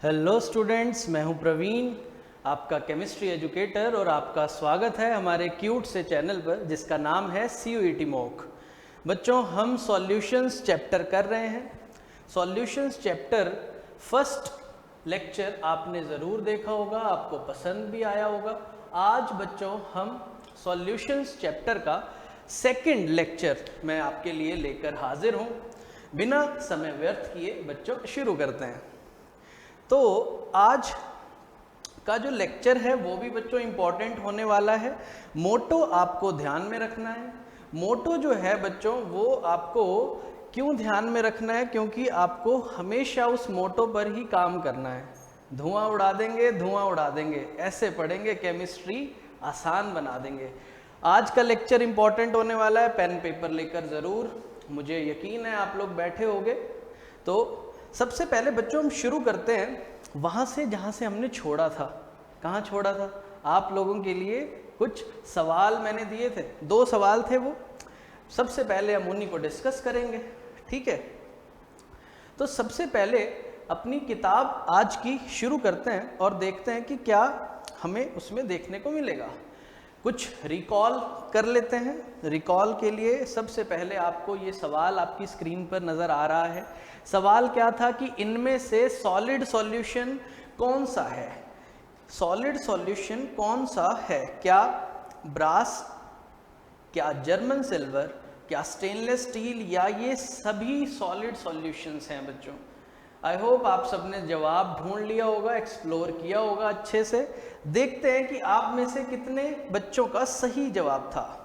Hello students, मैं हूं प्रवीण, आपका केमिस्ट्री एजुकेटर, और आपका स्वागत है हमारे क्यूट से चैनल पर जिसका नाम है CUET मॉक। बच्चों, हम सॉल्यूशंस चैप्टर कर रहे हैं। सॉल्यूशंस चैप्टर फर्स्ट लेक्चर आपने ज़रूर देखा होगा, आपको पसंद भी आया होगा। आज बच्चों हम सॉल्यूशंस चैप्टर का सेकंड लेक्चर मैं आपके लिए लेकर हाजिर हूँ। बिना समय व्यर्थ किए बच्चों शुरू करते हैं। तो आज का जो लेक्चर है वो भी बच्चों इम्पॉर्टेंट होने वाला है। मोटो आपको ध्यान में रखना है। मोटो जो है बच्चों वो आपको क्यों ध्यान में रखना है, क्योंकि आपको हमेशा उस मोटो पर ही काम करना है। धुआं उड़ा देंगे, ऐसे पढ़ेंगे, केमिस्ट्री आसान बना देंगे। आज का लेक्चर इम्पॉर्टेंट होने वाला है। पेन पेपर लेकर ज़रूर, मुझे यकीन है आप लोग बैठे होंगे। तो सबसे पहले बच्चों हम शुरू करते हैं वहाँ से जहाँ से हमने छोड़ा था। कहाँ छोड़ा था? आप लोगों के लिए कुछ सवाल मैंने दिए थे, 2 सवाल थे वो। सबसे पहले हम उन्हीं को डिस्कस करेंगे, ठीक है। तो सबसे पहले अपनी किताब आज की शुरू करते हैं और देखते हैं कि क्या हमें उसमें देखने को मिलेगा। कुछ रिकॉल कर लेते हैं। रिकॉल के लिए सबसे पहले आपको ये सवाल आपकी स्क्रीन पर नज़र आ रहा है। सवाल क्या था कि इनमें से सॉलिड सॉल्यूशन कौन सा है? सॉलिड सॉल्यूशन कौन सा है? क्या ब्रास, क्या जर्मन सिल्वर, क्या स्टेनलेस स्टील, या ये सभी सॉलिड सॉल्यूशंस हैं बच्चों? आई होप आप सबने जवाब ढूंढ लिया होगा, एक्सप्लोर किया होगा अच्छे से। देखते हैं कि आप में से कितने बच्चों का सही जवाब था।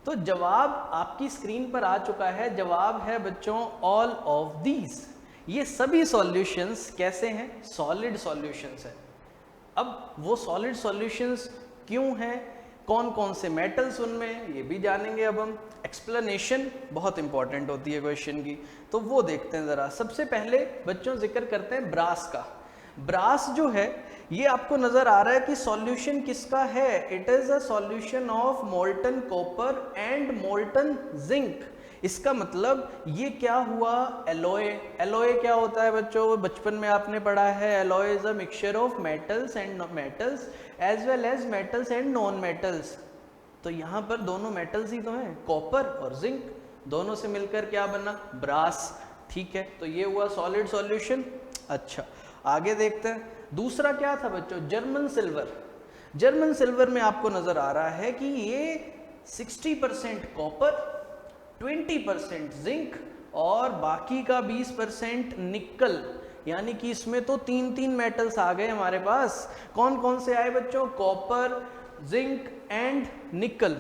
तो जवाब आपकी स्क्रीन पर आ चुका है। जवाब है बच्चों ऑल ऑफ दीज। ये सभी सॉल्यूशंस कैसे हैं? सॉलिड सॉल्यूशंस हैं। अब वो सॉलिड सॉल्यूशंस क्यों हैं, कौन कौन से मेटल्स उनमें, ये भी जानेंगे। अब हम एक्सप्लेनेशन बहुत इंपॉर्टेंट होती है क्वेश्चन की, तो वो देखते हैं ज़रा। सबसे पहले बच्चों जिक्र करते हैं ब्रास का। ब्रास जो है ये आपको नज़र आ रहा है कि सॉल्यूशन किसका है? It is a solution of molten copper and molten zinc. इसका मतलब ये क्या हुआ? एलॉय। एलॉय क्या होता है बच्चों? बचपन में आपने पढ़ा है, alloy is a mixture of metals and metals as well as metals and non metals. तो यहाँ पर दोनों मेटल्स ही तो हैं, कॉपर और जिंक। दोनों से मिलकर क्या बना? ब्रास, ठीक है। तो ये हुआ सॉलिड सॉल्यूशन। अच्छा, आगे देखते हैं। दूसरा क्या था बच्चों? German silver. जर्मन सिल्वर में आपको नजर आ रहा है कि ये 60% कॉपर, 20% जिंक और बाकी का 20% निकल। यानी कि इसमें तो 3 मेटल्स आ गए हमारे पास। कौन कौन से आए बच्चों? कॉपर, जिंक एंड निकल।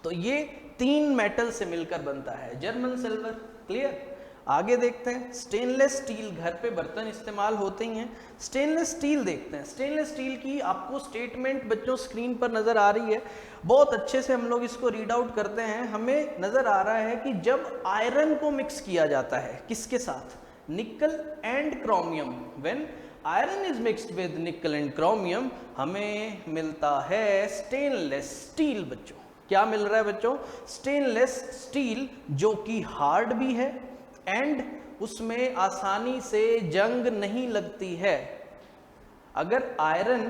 तो ये 3 मेटल से मिलकर बनता है जर्मन सिल्वर। क्लियर? आगे देखते हैं। स्टेनलेस स्टील, घर पे बर्तन इस्तेमाल होते ही हैं। स्टेनलेस स्टील देखते हैं। स्टेनलेस स्टील की आपको स्टेटमेंट बच्चों स्क्रीन पर नज़र आ रही है। बहुत अच्छे से हम लोग इसको रीड आउट करते हैं। हमें नज़र आ रहा है कि जब आयरन को मिक्स किया जाता है, किसके साथ? निकल and chromium. When iron is mixed with निकल एंड क्रोमियम, हमें मिलता है स्टेनलेस स्टील बच्चों। क्या मिल रहा है बच्चों? स्टेनलेस स्टील, जो कि हार्ड भी है एंड उसमें आसानी से जंग नहीं लगती है। अगर आयरन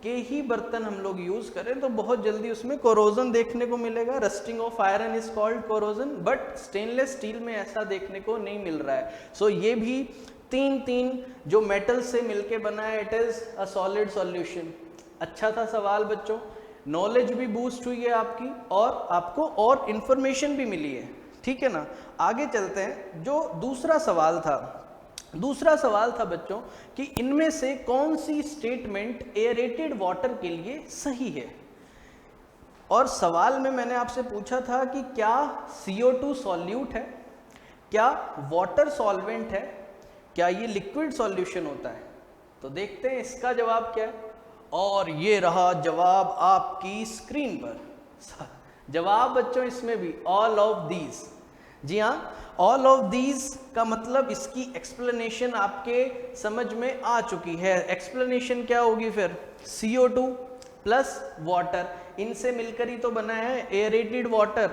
के ही बर्तन हम लोग यूज करें तो बहुत जल्दी उसमें कोरोजन देखने को मिलेगा। Rusting of iron is called corrosion, but stainless steel में ऐसा देखने को नहीं मिल रहा है। सो ये भी 3 जो मेटल से मिलके बना है, it is a solid solution. अच्छा था सवाल बच्चों, नॉलेज भी बूस्ट हुई है आपकी और आपको और इंफॉर्मेशन भी मिली है, ठीक है ना। आगे चलते हैं। जो दूसरा सवाल था बच्चों कि इनमें से कौन सी स्टेटमेंट एरेटेड वाटर के लिए सही है। और सवाल में मैंने आपसे पूछा था कि क्या CO2 सॉल्यूट है, क्या वाटर सॉल्वेंट है, क्या ये लिक्विड सॉल्यूशन होता है। तो देखते हैं इसका जवाब क्या है। और ये रहा जवाब आपकी स्क्रीन पर। जवाब बच्चों इसमें भी ऑल ऑफ दीज। जी हाँ, ऑल ऑफ दीज का मतलब इसकी एक्सप्लेनेशन आपके समझ में आ चुकी है। एक्सप्लेनेशन क्या होगी फिर? CO2 प्लस वाटर, इनसे मिलकर ही तो बना है एरेटेड वाटर।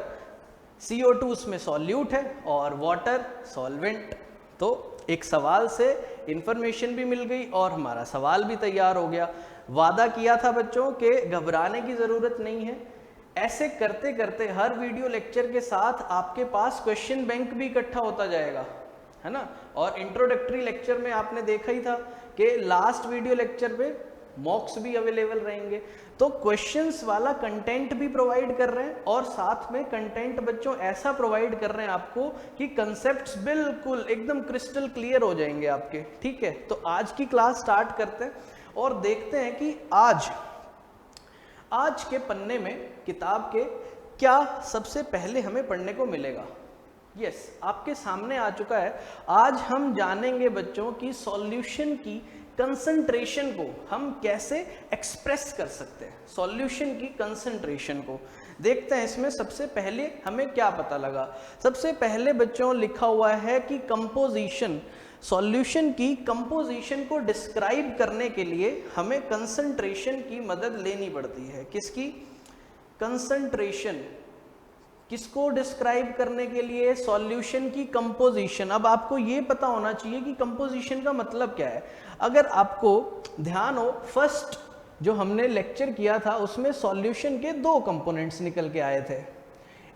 CO2 उसमें सॉल्यूट है और वाटर सॉल्वेंट। तो एक सवाल से इंफॉर्मेशन भी मिल गई और हमारा सवाल भी तैयार हो गया। वादा किया था बच्चों कि घबराने की ज़रूरत नहीं है। ऐसे करते करते हर वीडियो लेक्चर के साथ आपके पास क्वेश्चन बैंक भी इकट्ठा होता जाएगा, है ना। और इंट्रोडक्टरी लेक्चर में आपने देखा ही था कि लास्ट वीडियो लेक्चर पे मॉक्स भी अवेलेबल रहेंगे। तो क्वेश्चंस वाला कंटेंट भी प्रोवाइड कर रहे हैं और साथ में कंटेंट बच्चों ऐसा प्रोवाइड कर रहे हैं आपको कि कंसेप्ट्स बिल्कुल एकदम क्रिस्टल क्लियर हो जाएंगे आपके, ठीक है। तो आज की क्लास स्टार्ट करते हैं और देखते हैं कि आज के पन्ने में किताब के क्या सबसे पहले हमें पढ़ने को मिलेगा। यस, आपके सामने आ चुका है। आज हम जानेंगे बच्चों की सॉल्यूशन की कंसंट्रेशन को हम कैसे एक्सप्रेस कर सकते हैं। सॉल्यूशन की कंसंट्रेशन को देखते हैं। इसमें सबसे पहले हमें क्या पता लगा। सबसे पहले बच्चों लिखा हुआ है कि कंपोजिशन, सॉल्यूशन की कंपोजिशन को डिस्क्राइब करने के लिए हमें कंसंट्रेशन की मदद लेनी पड़ती है। किसकी? कंसंट्रेशन। किसको डिस्क्राइब करने के लिए? सॉल्यूशन की कंपोजिशन। अब आपको ये पता होना चाहिए कि कंपोजिशन का मतलब क्या है। अगर आपको ध्यान हो, फर्स्ट जो हमने लेक्चर किया था उसमें सॉल्यूशन के दो कंपोनेंट्स निकल के आए थे।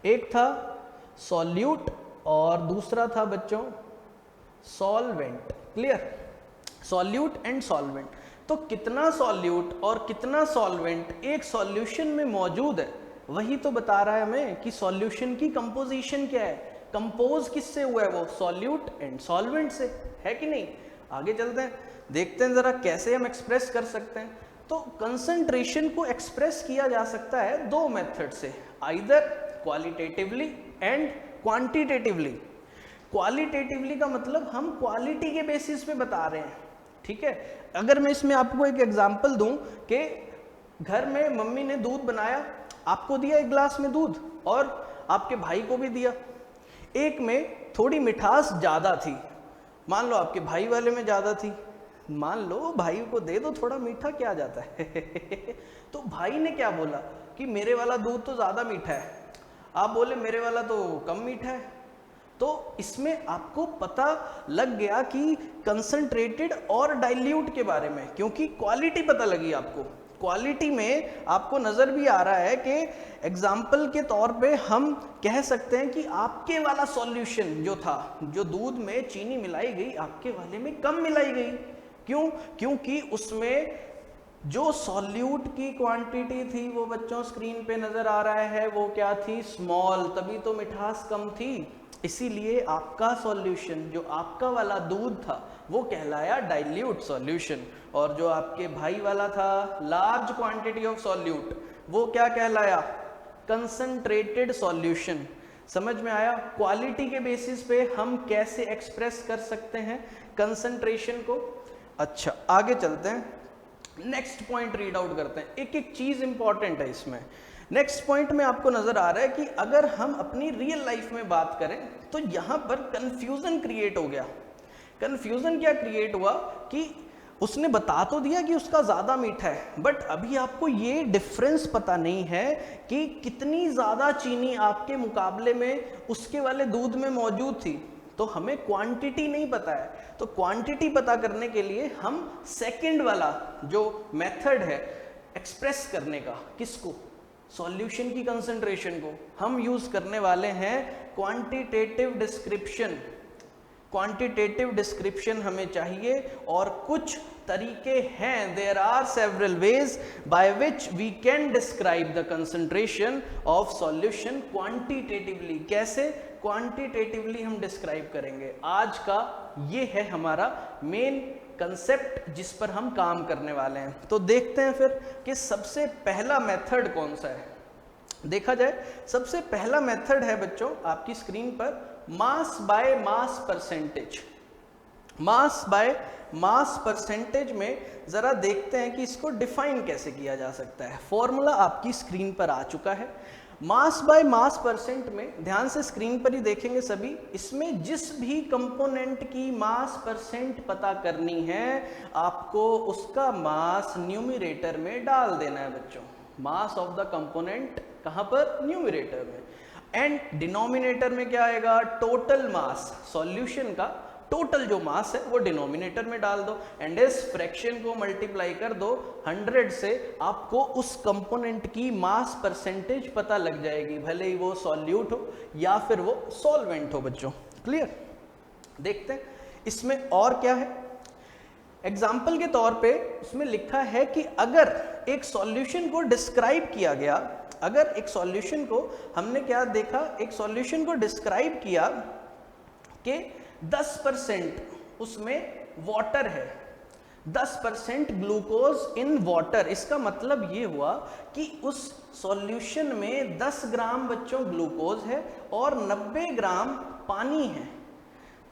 एक था सॉल्यूट और दूसरा था बच्चों solvent. Clear? Solute and solvent. तो कितना सॉल्यूट और कितना सॉल्वेंट एक सॉल्यूशन में मौजूद है, वही तो बता रहा है हमें कि सॉल्यूशन की कंपोजिशन क्या है। कंपोज किससे हुआ है? वो सॉल्यूट एंड सॉल्वेंट से, है कि नहीं। आगे चलते हैं, देखते हैं जरा कैसे हम एक्सप्रेस कर सकते हैं। तो कंसंट्रेशन को एक्सप्रेस किया जा सकता है दो मेथड से, either qualitatively and quantitatively. Qualitatively का मतलब हम क्वालिटी के बेसिस पे बता रहे हैं, ठीक है। अगर मैं इसमें आपको एक एग्जांपल दूं कि घर में मम्मी ने दूध बनाया, आपको दिया एक गिलास में दूध और आपके भाई को भी दिया। एक में थोड़ी मिठास ज़्यादा थी, मान लो आपके भाई वाले में ज़्यादा थी, मान लो भाई को दे दो थोड़ा मीठा, क्या जाता है तो भाई ने क्या बोला कि मेरे वाला दूध तो ज़्यादा मीठा है, आप बोले मेरे वाला तो कम मीठा है। तो इसमें आपको पता लग गया कि कंसंट्रेटेड और डाइल्यूट के बारे में, क्योंकि क्वालिटी पता लगी आपको। क्वालिटी में आपको नज़र भी आ रहा है कि एग्जाम्पल के तौर पे हम कह सकते हैं कि आपके वाला सॉल्यूशन जो था, जो दूध में चीनी मिलाई गई, आपके वाले में कम मिलाई गई। क्यों? क्योंकि उसमें जो सॉल्यूट की क्वांटिटी थी वो बच्चों स्क्रीन पे नज़र आ रहा है, वो क्या थी? स्मॉल, तभी तो मिठास कम थी। इसीलिए आपका सॉल्यूशन, जो आपका वाला दूध था, वो कहलाया डाइल्यूट सॉल्यूशन, और जो आपके भाई वाला था लार्ज क्वांटिटी ऑफ सॉल्यूट, वो क्या कहलाया? Concentrated solution. समझ में आया? क्वालिटी के बेसिस पे हम कैसे एक्सप्रेस कर सकते हैं कंसंट्रेशन को। अच्छा, आगे चलते हैं, नेक्स्ट पॉइंट रीड आउट करते हैं। एक एक चीज इंपॉर्टेंट है इसमें। नेक्स्ट पॉइंट में आपको नजर आ रहा है कि अगर हम अपनी रियल लाइफ में बात करें तो यहां पर कंफ्यूजन क्रिएट हो गया। कंफ्यूजन क्या क्रिएट हुआ कि उसने बता तो दिया कि उसका ज़्यादा मीठा है, बट अभी आपको ये डिफरेंस पता नहीं है कि कितनी ज़्यादा चीनी आपके मुकाबले में उसके वाले दूध में मौजूद थी। तो हमें क्वांटिटी नहीं पता है। तो क्वांटिटी पता करने के लिए हम सेकंड वाला जो मेथड है एक्सप्रेस करने का, किसको? सॉल्यूशन की कंसंट्रेशन को, हम यूज़ करने वाले हैं क्वांटिटेटिव डिस्क्रिप्शन। क्वांटिटेटिव डिस्क्रिप्शन हमें चाहिए और कुछ तरीके हैं, there are several ways by which we can describe the concentration of solution quantitatively. कैसे क्वांटिटेटिवली हम डिस्क्राइब करेंगे? आज का ये है हमारा मेन कंसेप्ट जिस पर हम काम करने वाले हैं। तो देखते हैं फिर कि सबसे पहला मेथड कौन सा है। देखा जाए, सबसे पहला मेथड है बच्चों आपकी स्क्रीन पर mass by mass percentage. Mass by mass percentage में जरा देखते हैं कि इसको डिफाइन कैसे किया जा सकता है। फॉर्मूला आपकी स्क्रीन पर आ चुका है। मास बाय मास परसेंट में ध्यान से स्क्रीन पर ही देखेंगे सभी, इसमें जिस भी कंपोनेंट की मास परसेंट पता करनी है आपको उसका मास न्यूमरेटर में डाल देना है बच्चों। मास ऑफ द कंपोनेंट कहां पर? न्यूमरेटर में। एंड डिनोमिनेटर में क्या आएगा? टोटल मास, सॉल्यूशन का टोटल जो मास है वो डिनोमिनेटर में डाल दो एंड इस फ्रैक्शन को मल्टीप्लाई कर दो 100 से, आपको उस कंपोनेंट की मास परसेंटेज पता लग जाएगी, भले ही वो सॉल्यूट हो या फिर वो सॉल्वेंट हो बच्चों। क्लियर? देखते हैं इसमें और क्या है। एग्जाम्पल के तौर पे इसमें लिखा है कि अगर एक सॉल्यूशन को डिस्क्राइब किया गया, अगर एक सॉल्यूशन को हमने क्या देखा, एक सॉल्यूशन को डिस्क्राइब किया कि 10% उसमें वाटर है, 10% ग्लूकोज इन वाटर, इसका मतलब ये हुआ कि उस सॉल्यूशन में 10 ग्राम बच्चों ग्लूकोज है और 90 ग्राम पानी है,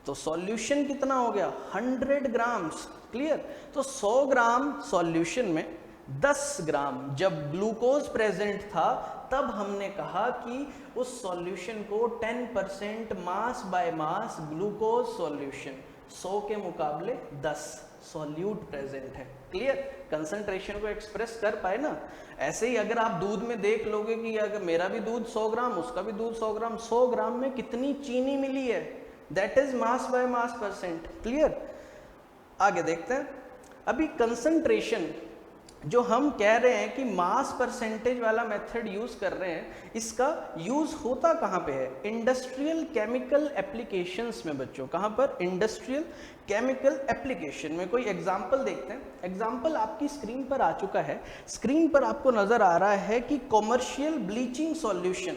तो सॉल्यूशन कितना हो गया 100 ग्राम्स। क्लियर? तो 100 ग्राम सॉल्यूशन में 10 ग्राम जब ग्लूकोज प्रेजेंट था तब हमने कहा कि उस सॉल्यूशन को 10% mass by mass glucose solution, 100 के मुकाबले 10 सॉल्यूट प्रेजेंट है। क्लियर? कंसंट्रेशन को एक्सप्रेस कर पाए ना। ऐसे ही अगर आप दूध में देख लोगे कि अगर मेरा भी दूध 100 ग्राम, उसका भी दूध 100 ग्राम, 100 ग्राम में कितनी चीनी मिली है, that is mass by mass percent. Clear? आगे देखते हैं। अभी कंसंट्रेशन जो हम कह रहे हैं कि मास परसेंटेज वाला मेथड यूज कर रहे हैं, इसका यूज होता कहाँ पे है? इंडस्ट्रियल केमिकल एप्लीकेशंस में बच्चों। कहाँ पर? इंडस्ट्रियल केमिकल एप्लीकेशन में। कोई एग्जांपल देखते हैं। एग्जांपल आपकी स्क्रीन पर आ चुका है। स्क्रीन पर आपको नजर आ रहा है कि कॉमर्शियल ब्लीचिंग सॉल्यूशन,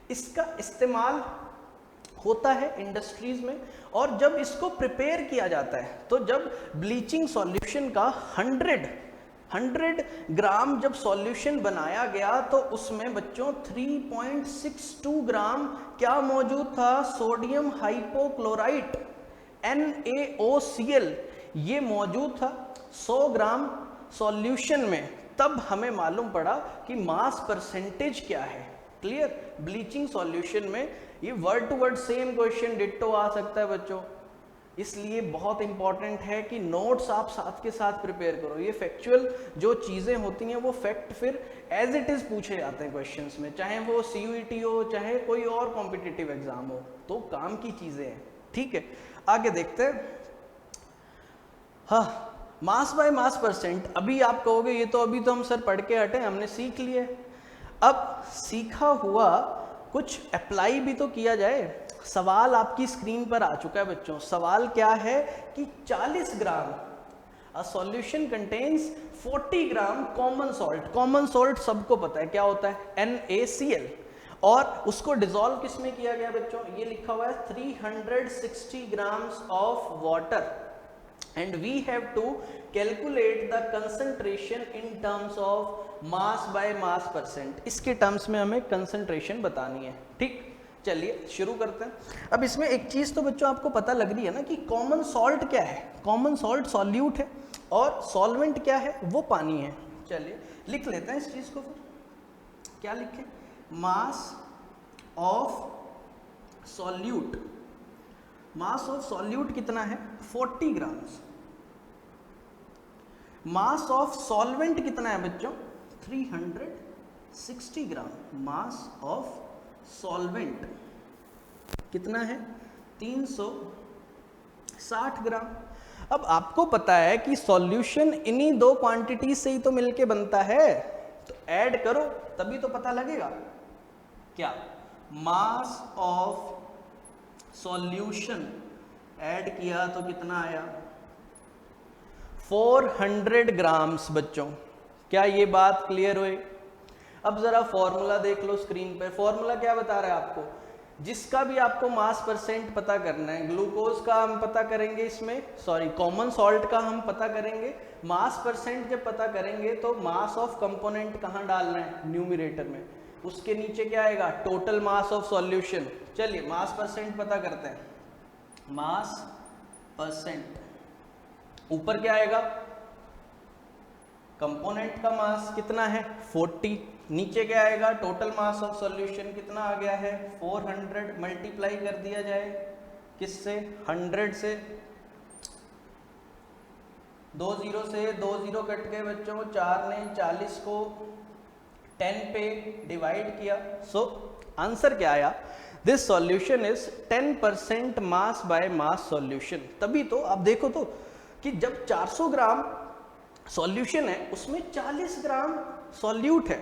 इसका इस्तेमाल होता है इंडस्ट्रीज में। और जब इसको प्रिपेयर किया जाता है, तो जब ब्लीचिंग सॉल्यूशन का 100 ग्राम जब सॉल्यूशन बनाया गया, तो उसमें बच्चों 3.62 ग्राम क्या मौजूद था? सोडियम हाइपोक्लोराइट NaOCl, ये मौजूद था 100 ग्राम सॉल्यूशन में। तब हमें मालूम पड़ा कि मास परसेंटेज क्या है। क्लियर? ब्लीचिंग सॉल्यूशन में ये word to word same question ditto आ सकता है बच्चों, इसलिए बहुत इंपॉर्टेंट है कि नोट्स आप साथ के साथ प्रिपेयर करो। ये फैक्चुअल जो चीज़ें होती हैं वो फैक्ट फिर एज इट इज़ पूछे जाते हैं क्वेश्चंस में, चाहे वो CUET हो चाहे कोई और कॉम्पिटिटिव एग्जाम हो, तो काम की चीज़ें हैं। ठीक है, आगे देखते हैं। हाँ, मास बाय मास परसेंट। अभी आप कहोगे ये तो अभी तो हम सर पढ़ के हटे, हमने सीख लिए। अब सीखा हुआ कुछ अप्लाई भी तो किया जाए। सवाल आपकी स्क्रीन पर आ चुका है बच्चों। सवाल क्या है कि 40 gram a solution contains 40 gram common salt. Common salt सबको पता है क्या होता है, NaCl, और उसको डिसॉल्व किस में किया गया बच्चों? ये लिखा हुआ है 360 grams of water and we have to calculate the concentration in terms of mass by mass percent। इसके टर्म्स में हमें कंसंट्रेशन बतानी है। ठीक, चलिए शुरू करते हैं। अब इसमें एक चीज तो बच्चों आपको पता लग रही है ना कि कॉमन सॉल्ट क्या है। कॉमन सॉल्ट सॉल्यूट है और सॉल्वेंट क्या है? वो पानी है। चलिए लिख लेते हैं इस चीज को। फिर क्या लिखें? Mass of solute. Mass of solute कितना है? 40 ग्राम्स। मास ऑफ सॉल्वेंट कितना है बच्चों? 360 ग्राम। मास ऑफ सॉल्वेंट कितना है? 360 ग्राम। अब आपको पता है कि सॉल्यूशन इन्हीं दो क्वांटिटी से ही तो मिलके बनता है, तो ऐड करो तभी तो पता लगेगा। क्या? मास ऑफ सॉल्यूशन ऐड किया तो कितना आया? 400 ग्राम्स बच्चों। क्या ये बात क्लियर हुई? अब जरा फॉर्मूला देख लो स्क्रीन पे। फॉर्मूला क्या बता रहा है आपको? जिसका भी आपको मास परसेंट पता करना है, ग्लूकोज का हम पता करेंगे, इसमें सॉरी कॉमन सॉल्ट का हम पता करेंगे। मास परसेंट जब पता करेंगे तो मास ऑफ कंपोनेंट कहाँ डालना है? न्यूमरेटर में। उसके नीचे क्या आएगा? Total mass of solution. चलिए मास परसेंट पता करते हैं। मास परसेंट ऊपर क्या आएगा? कंपोनेंट का मास कितना है? 40। नीचे क्या आएगा? टोटल मास ऑफ सॉल्यूशन कितना आ गया है? 400। मल्टीप्लाई कर दिया जाए किससे? 100 से। 2 0 से 2 0 कट गए बच्चों। 4 ने 40 को 10 पे डिवाइड किया। सो आंसर क्या आया? This solution is 10% mass by mass solution. तभी तो आप देखो तो कि जब 400 ग्राम सॉल्यूशन है उसमें 40 ग्राम सॉल्यूट है,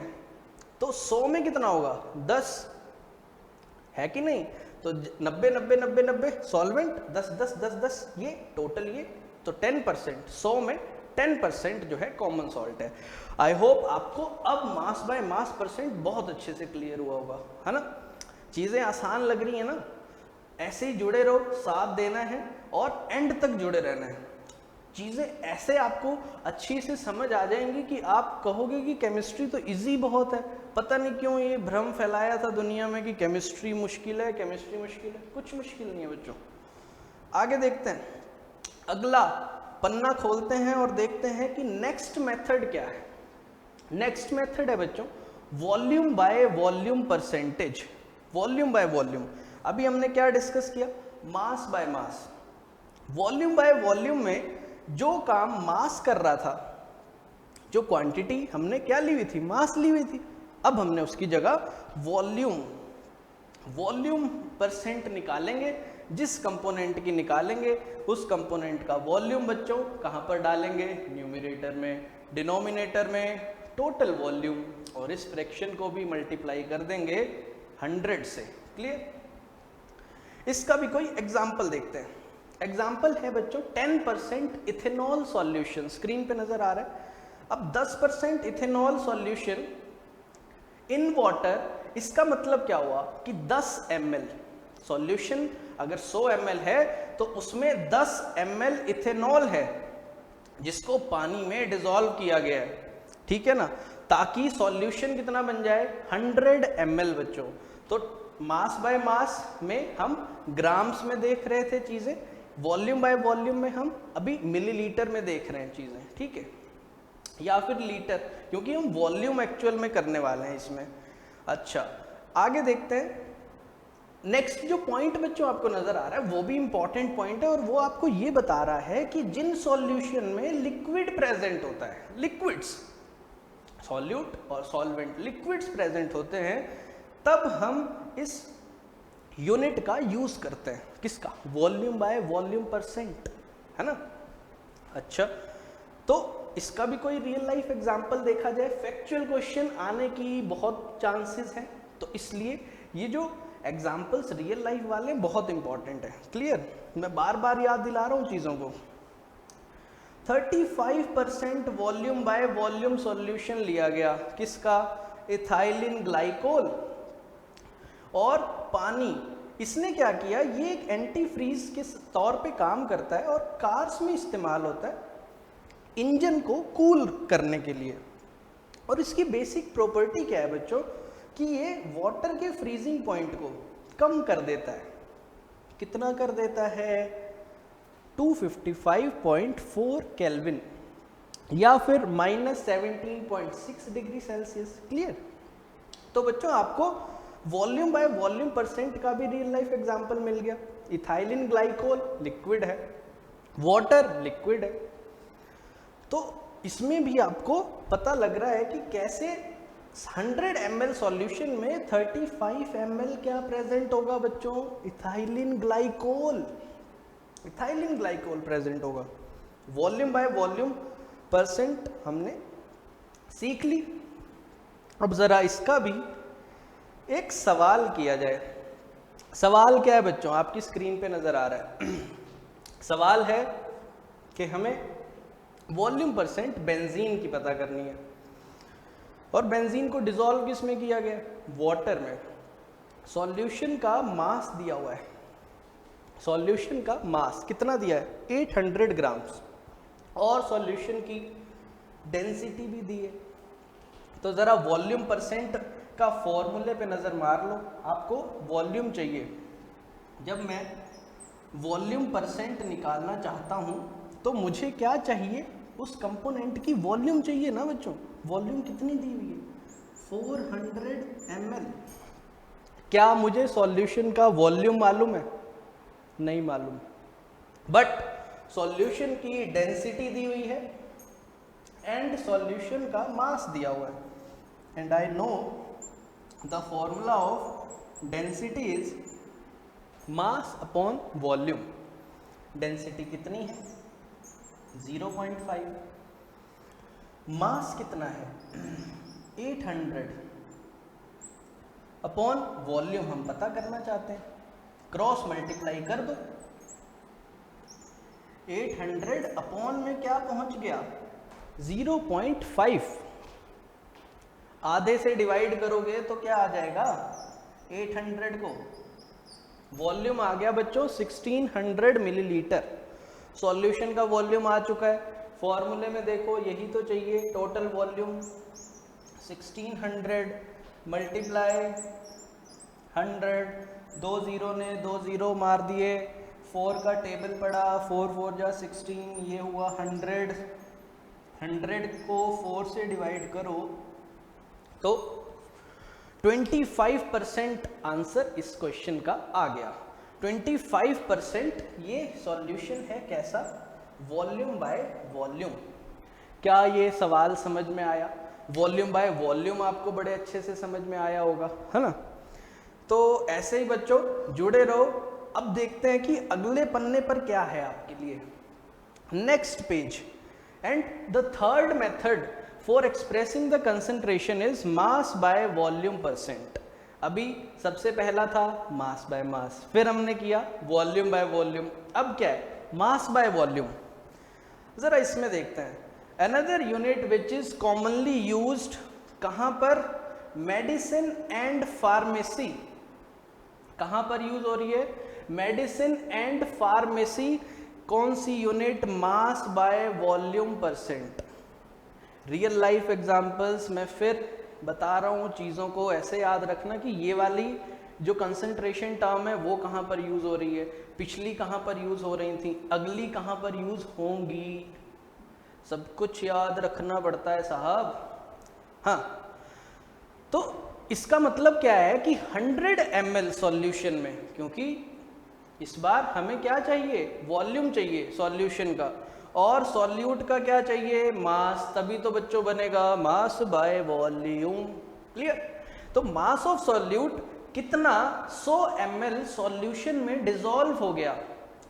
तो 100 में कितना होगा 10 है कि नहीं। तो 90 90 90 90 सॉल्वेंट 10 10 10 10 ये टोटल ये, तो 10% 100 में 10% जो है कॉमन सॉल्ट है। आई होप आपको अब मास बाय मास परसेंट बहुत अच्छे से क्लियर हुआ होगा, है ना। चीज़ें आसान लग रही है ना, ऐसे ही जुड़े रहो, साथ देना है और एंड तक जुड़े रहना है। चीज़ें ऐसे आपको अच्छी से समझ आ जाएंगी कि आप कहोगे कि केमिस्ट्री तो इजी बहुत है। पता नहीं क्यों ये भ्रम फैलाया था दुनिया में कि केमिस्ट्री मुश्किल है, केमिस्ट्री मुश्किल है। कुछ मुश्किल नहीं है बच्चों। आगे देखते हैं, अगला पन्ना खोलते हैं और देखते हैं कि नेक्स्ट मेथड क्या है। नेक्स्ट मेथड है बच्चों volume by volume percentage. Volume by volume, अभी हमने क्या डिस्कस किया, mass by mass. Volume by volume में जो काम मास कर रहा था, जो क्वांटिटी हमने क्या ली हुई थी, मास ली हुई थी, अब हमने उसकी जगह वॉल्यूम परसेंट निकालेंगे। जिस कंपोनेंट की निकालेंगे उस कंपोनेंट का वॉल्यूम बच्चों कहाँ पर डालेंगे, न्यूमरेटर में, डिनोमिनेटर में टोटल वॉल्यूम, और इस फ्रैक्शन को भी मल्टीप्लाई कर देंगे 100 से। क्लियर। इसका भी कोई एग्जाम्पल देखते हैं। एग्जाम्पल है बच्चों 10% इथेनॉल सॉल्यूशन, स्क्रीन पे नजर आ रहा है। अब 10% इथेनॉल सॉल्यूशन इन वाटर, इसका मतलब क्या हुआ कि 10 ml सॉल्यूशन अगर 100 ml है तो उसमें 10 ml इथेनॉल है जिसको पानी में डिसॉल्व किया गया है, ठीक है ना, ताकि सॉल्यूशन कितना बन जाए 100 ml बच्चों। तो मास बाय मास में हम ग्राम्स में देख रहे थे चीजें, वॉल्यूम बाय वॉल्यूम में हम अभी मिलीलीटर में देख रहे हैं चीजें, ठीक है, या फिर लीटर, क्योंकि हम वॉल्यूम एक्चुअल में करने वाले हैं इसमें। अच्छा आगे देखते हैं। नेक्स्ट जो पॉइंट बच्चों आपको नजर आ रहा है वो भी इंपॉर्टेंट पॉइंट है, और वो आपको ये बता रहा है कि जिन सॉल्यूशन में लिक्विड प्रेजेंट होता है, लिक्विड्स, सॉल्यूट और सॉल्वेंट लिक्विड्स प्रेजेंट होते हैं, तब हम इस यूनिट का यूज करते हैं, किसका, वॉल्यूम बाय वॉल्यूम परसेंट, है ना। अच्छा तो इसका भी कोई रियल लाइफ एग्जांपल देखा जाए, फैक्चुअल क्वेश्चन आने की बहुत चांसेस हैं, तो इसलिए ये जो एग्जांपल्स रियल लाइफ वाले बहुत इंपॉर्टेंट है। क्लियर, मैं बार बार याद दिला रहा हूँ चीज़ों को। 35% वॉल्यूम बाय वॉल्यूम सॉल्यूशन लिया गया, किसका, इथाइलिन ग्लाइकोल, और पानी। इसने क्या किया, ये एक एंटी फ्रीज के तौर पे काम करता है और कार्स में इस्तेमाल होता है इंजन को कूल करने के लिए। और इसकी बेसिक प्रॉपर्टी क्या है बच्चों कि ये वाटर के फ्रीजिंग पॉइंट को कम कर देता है। कितना कर देता है, 255.4 केल्विन या फिर -17.6 डिग्री सेल्सियस। क्लियर। तो बच्चों आपको वॉल्यूम बाय वॉल्यूम परसेंट का भी रियल लाइफ एग्जांपल मिल गया। इथाइलिन ग्लाइकोल लिक्विड है, वाटर लिक्विड है, तो इसमें भी आपको पता लग रहा है कि कैसे 100 ml सॉल्यूशन में 35 ml क्या प्रेजेंट होगा बच्चों, ethylene glycol. Ethylene glycol present होगा। वॉल्यूम बाय वॉल्यूम परसेंट हमने सीख ली। अब जरा इसका भी एक सवाल किया जाए। सवाल क्या है बच्चों, आपकी स्क्रीन पे नजर आ रहा है। सवाल है कि हमें वॉल्यूम परसेंट बेंजीन की पता करनी है, और बेंजीन को डिसॉल्व किस में किया गया, वाटर में। सॉल्यूशन का मास दिया हुआ है, सॉल्यूशन का मास कितना दिया है, 800 ग्राम्स, और सॉल्यूशन की डेंसिटी भी दी है। तो ज़रा वॉल्यूम परसेंट का फॉर्मूले पे नज़र मार लो। आपको वॉल्यूम चाहिए, जब मैं वॉल्यूम परसेंट निकालना चाहता हूँ तो मुझे क्या चाहिए, उस कंपोनेंट की वॉल्यूम चाहिए ना बच्चों। वॉल्यूम कितनी दी हुई है, 400 ml। क्या मुझे सॉल्यूशन का वॉल्यूम मालूम है, नहीं मालूम, बट सॉल्यूशन की डेंसिटी दी हुई है एंड सॉल्यूशन का मास दिया हुआ है, and I know the formula of density is mass upon volume, density कितनी है 0.5, मास कितना है 800 अपॉन वॉल्यूम हम पता करना चाहते हैं, क्रॉस मल्टीप्लाई कर दो। 800 अपॉन में क्या पहुंच गया 0.5, आधे से डिवाइड करोगे तो क्या आ जाएगा 800 को, वॉल्यूम आ गया बच्चों 1600 मिलीलीटर। सॉल्यूशन का वॉल्यूम आ चुका है, फॉर्मूले में देखो यही तो चाहिए, टोटल वॉल्यूम 1600 मल्टीप्लाई 100, 2 जीरो ने 2 जीरो मार दिए, 4 का टेबल पड़ा, 4 4 जा 16, ये हुआ 100, 100 को 4 से डिवाइड करो तो 25% आंसर इस क्वेश्चन का आ गया। 25% ये सॉल्यूशन है कैसा, वॉल्यूम बाय वॉल्यूम। क्या ये सवाल समझ में आया? वॉल्यूम बाय वॉल्यूम आपको बड़े अच्छे से समझ में आया होगा, है ना? तो ऐसे ही बच्चों जुड़े रहो। अब देखते हैं कि अगले पन्ने पर क्या है आपके लिए, next page. And the third method for expressing the concentration is mass by volume percent. अभी सबसे पहला था मास बाय मास, फिर हमने किया वॉल्यूम बाय वॉल्यूम, अब क्या है मास बाय वॉल्यूम। जरा इसमें देखते हैं, another unit which is commonly used, कहां पर, मेडिसिन एंड फार्मेसी। कहां पर यूज हो रही है, मेडिसिन एंड फार्मेसी। कौन सी unit, mass by volume percent. Real life examples मैं फिर बता रहा हूँ, चीज़ों को ऐसे याद रखना कि ये वाली जो कंसंट्रेशन टर्म है वो कहाँ पर यूज़ हो रही है, पिछली कहाँ पर यूज़ हो रही थी, अगली कहाँ पर यूज़ होंगी, सब कुछ याद रखना पड़ता है साहब। हाँ, तो इसका मतलब क्या है कि 100 ml सॉल्यूशन में, क्योंकि इस बार हमें क्या चाहिए, वॉल्यूम चाहिए सॉल्यूशन का, और सॉल्यूट का क्या चाहिए, मास, तभी तो बच्चों बनेगा मास बाय वॉल्यूम। क्लियर? तो मास ऑफ सॉल्यूट कितना 100 ml सॉल्यूशन में डिसॉल्व हो गया,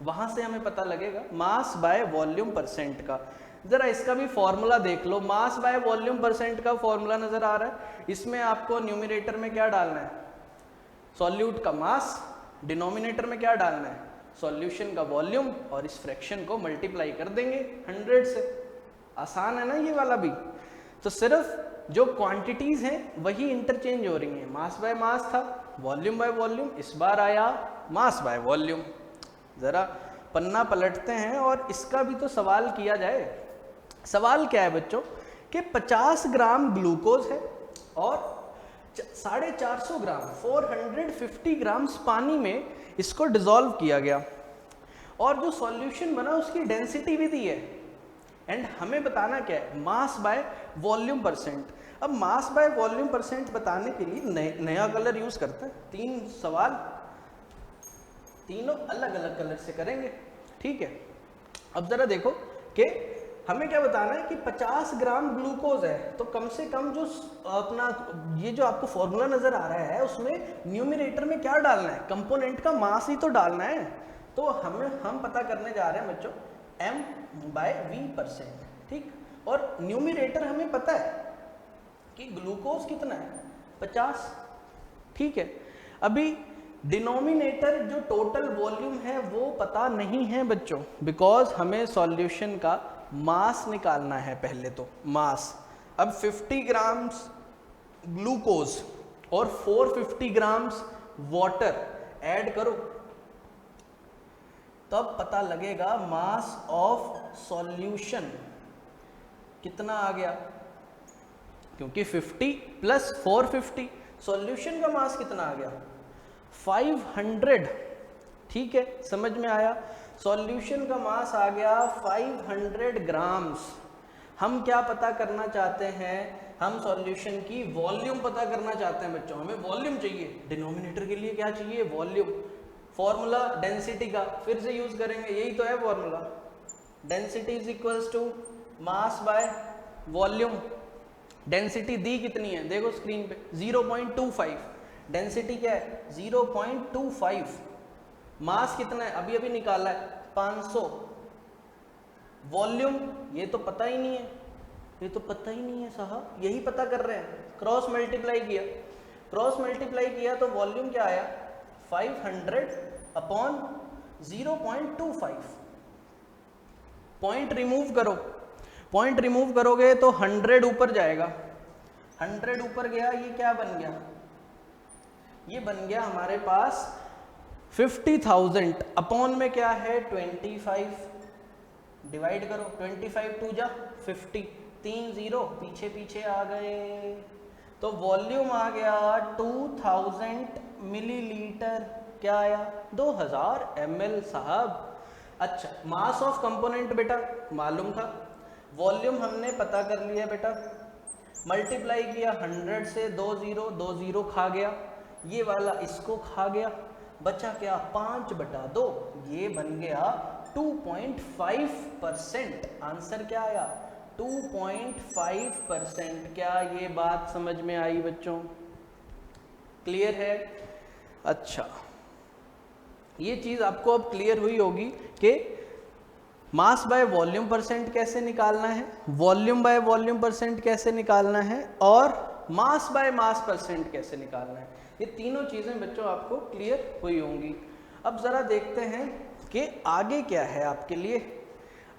वहां से हमें पता लगेगा मास बाय वॉल्यूम परसेंट का। जरा इसका भी फॉर्मूला देख लो, मास बाय वॉल्यूम परसेंट का फॉर्मूला नजर आ रहा है। इसमें आपको न्यूमरेटर में क्या डालना है, सॉल्यूट का मास, डिनोमिनेटर में क्या डालना है, सॉल्यूशन का वॉल्यूम, और इस फ्रैक्शन को मल्टीप्लाई कर देंगे 100 से। आसान है ना ये वाला भी। तो सिर्फ जो क्वांटिटीज हैं वही इंटरचेंज हो रही हैं, मास बाय मास था, वॉल्यूम बाय वॉल्यूम, इस बार आया मास बाय वॉल्यूम। जरा पन्ना पलटते हैं और इसका भी तो सवाल किया जाए। सवाल क्या है बच्चों कि 50 ग्राम ग्लूकोज है और 450 ग्राम 450 ग्राम्स पानी में इसको डिसॉल्व किया गया, और जो सॉल्यूशन बना उसकी डेंसिटी भी दी है, एंड हमें बताना क्या है, मास बाय वॉल्यूम परसेंट। अब मास बाय वॉल्यूम परसेंट बताने के लिए नया कलर यूज करते हैं। 3 सवाल, तीनों अलग अलग कलर से करेंगे, ठीक है? अब जरा देखो कि हमें क्या बताना है कि 50 ग्राम ग्लूकोज है, तो कम से कम जो अपना ये जो आपको फॉर्मूला नजर आ रहा है उसमें न्यूमरेटर में क्या डालना है, कंपोनेंट का मास ही तो डालना है। तो हम पता करने जा रहे हैं बच्चों m/v%, ठीक? और न्यूमरेटर हमें पता है कि ग्लूकोज कितना है 50, ठीक है? अभी डिनोमिनेटर जो टोटल वॉल्यूम है वो पता नहीं है बच्चों, बिकॉज हमें सॉल्यूशन का मास निकालना है पहले, तो मास। अब 50 ग्राम्स ग्लूकोज और 450 ग्राम्स वाटर ऐड करो, तब पता लगेगा मास ऑफ सॉल्यूशन कितना आ गया, क्योंकि 50 प्लस 450, सॉल्यूशन का मास कितना आ गया 500, ठीक है? समझ में आया? सॉल्यूशन का मास आ गया 500 ग्राम्स। हम क्या पता करना चाहते हैं, हम सॉल्यूशन की वॉल्यूम पता करना चाहते हैं बच्चों, हमें वॉल्यूम चाहिए। डिनोमिनेटर के लिए क्या चाहिए, वॉल्यूम। फॉर्मूला डेंसिटी का फिर से यूज करेंगे, यही तो है formula, density is equals to mass by volume. Density दी कितनी है, देखो स्क्रीन पे 0.25, डेंसिटी क्या है 0.25, मास कितना है अभी अभी निकाला है 500, वॉल्यूम ये तो पता ही नहीं है, ये तो पता ही नहीं है साहब, यही पता कर रहे हैं, क्रॉस मल्टीप्लाई किया, क्रॉस मल्टीप्लाई किया तो वॉल्यूम क्या आया 500 अपॉन 0.25, पॉइंट रिमूव करो, पॉइंट रिमूव करोगे तो 100 ऊपर जाएगा, 100 ऊपर गया, ये क्या बन गया, ये बन गया हमारे पास 50,000 अपॉन में क्या है 25, डिवाइड करो 25 2 जा 50, 3 0 पीछे पीछे आ गए, तो वॉल्यूम आ गया 2000 मिलीलीटर, क्या आया 2000 ml साहब। अच्छा, मास ऑफ कंपोनेंट बेटा मालूम था, वॉल्यूम हमने पता कर लिया बेटा, मल्टीप्लाई किया 100 से, 2 0 खा गया, ये वाला इसको खा गया, बचा क्या 5/2, ये बन गया 2.5%, आंसर क्या आया 2.5%। क्या ये बात समझ में आई बच्चों, क्लियर है? अच्छा, ये चीज आपको अब क्लियर हुई होगी कि मास बाय वॉल्यूम परसेंट कैसे निकालना है, वॉल्यूम बाय वॉल्यूम परसेंट कैसे निकालना है, और मास बाय मास परसेंट कैसे निकालना है। ये तीनों चीजें बच्चों आपको क्लियर हुई होंगी। अब जरा देखते हैं कि आगे क्या है आपके लिए।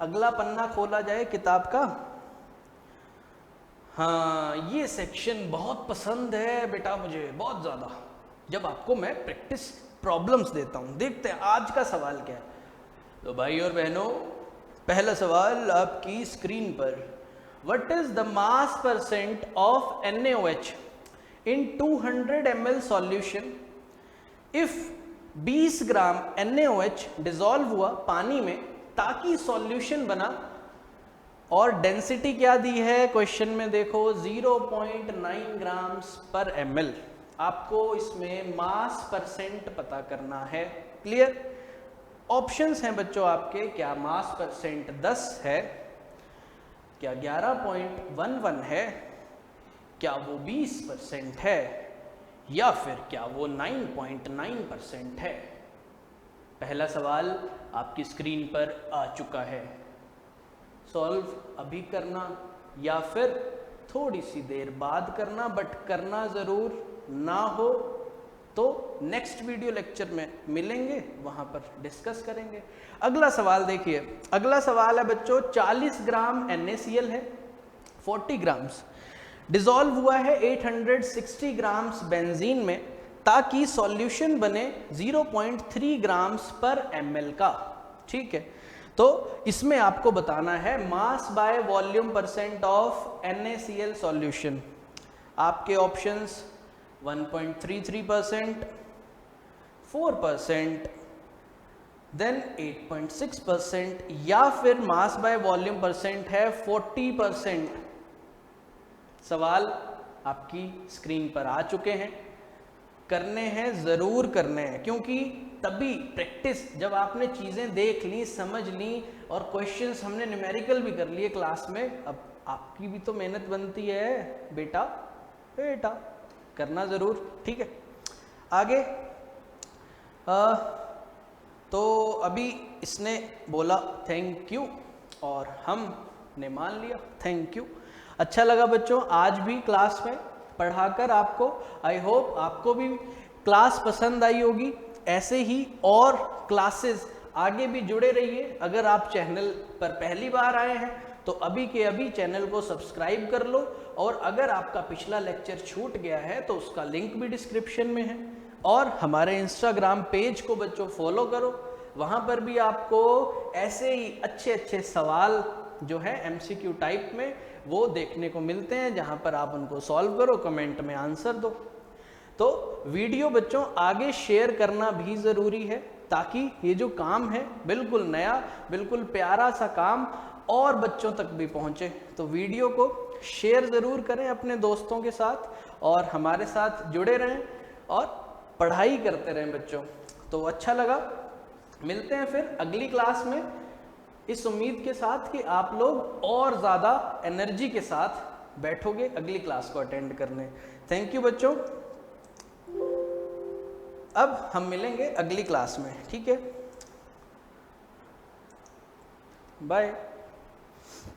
अगला पन्ना खोला जाए किताब का। हाँ, ये सेक्शन बहुत पसंद है बेटा मुझे, बहुत ज़्यादा, जब आपको मैं प्रैक्टिस प्रॉब्लम्स देता हूँ। देखते हैं आज का सवाल क्या है। तो भाई और बहनों, पहला सवाल आपकी स्क्रीन पर, what is the mass percent of NaOH in 200 ml solution if 20 gram NaOH dissolve हुआ पानी में ताकि सॉल्यूशन बना, और डेंसिटी क्या दी है क्वेश्चन में देखो 0.9 ग्राम्स पर ml। आपको इसमें मास परसेंट पता करना है, क्लियर? ऑप्शंस हैं बच्चों आपके, क्या मास परसेंट 10 है, क्या 11.11 है, क्या वो 20% है, या फिर क्या वो 9.9% है। पहला सवाल आपकी स्क्रीन पर आ चुका है। सॉल्व अभी करना या फिर थोड़ी सी देर बाद करना, बट करना ज़रूर, ना हो तो नेक्स्ट वीडियो लेक्चर में मिलेंगे, वहाँ पर डिस्कस करेंगे। अगला सवाल देखिए, अगला सवाल है बच्चों 40 ग्राम NaCl है, 40 ग्राम्स डिसॉल्व हुआ है 860 ग्राम्स बेंजीन में ताकि सॉल्यूशन बने 0.3 ग्राम्स पर ml का, ठीक है? तो इसमें आपको बताना है मास by volume percent of NaCl solution. आपके ऑप्शंस 1.33%, 4%, देन 8.6%, या फिर मास बाय वॉल्यूम परसेंट है 40%। सवाल आपकी स्क्रीन पर आ चुके हैं, करने हैं, ज़रूर करने हैं, क्योंकि तभी प्रैक्टिस, जब आपने चीज़ें देख ली, समझ ली, और क्वेश्चंस हमने न्यूमेरिकल भी कर लिए क्लास में, अब आपकी भी तो मेहनत बनती है बेटा, बेटा करना ज़रूर, ठीक है? आगे तो अभी इसने बोला थैंक यू और हमने मान लिया थैंक यू। अच्छा लगा बच्चों आज भी क्लास में पढ़ाकर आपको, आई होप आपको भी क्लास पसंद आई होगी। ऐसे ही और क्लासेस आगे भी जुड़े रहिए। अगर आप चैनल पर पहली बार आए हैं तो अभी के अभी चैनल को सब्सक्राइब कर लो, और अगर आपका पिछला लेक्चर छूट गया है तो उसका लिंक भी डिस्क्रिप्शन में है, और हमारे इंस्टाग्राम पेज को बच्चों फॉलो करो, वहाँ पर भी आपको ऐसे ही अच्छे अच्छे सवाल जो है MCQ टाइप में वो देखने को मिलते हैं, जहाँ पर आप उनको सॉल्व करो, कमेंट में आंसर दो। तो वीडियो बच्चों आगे शेयर करना भी ज़रूरी है, ताकि ये जो काम है बिल्कुल नया, बिल्कुल प्यारा सा काम और बच्चों तक भी पहुँचे। तो वीडियो को शेयर ज़रूर करें अपने दोस्तों के साथ, और हमारे साथ जुड़े रहें और पढ़ाई करते रहें बच्चों। तो अच्छा लगा, मिलते हैं फिर अगली क्लास में, इस उम्मीद के साथ कि आप लोग और ज़्यादा एनर्जी के साथ बैठोगे अगली क्लास को अटेंड करने। थैंक यू बच्चों। अब हम मिलेंगे अगली क्लास में, ठीक है, बाय।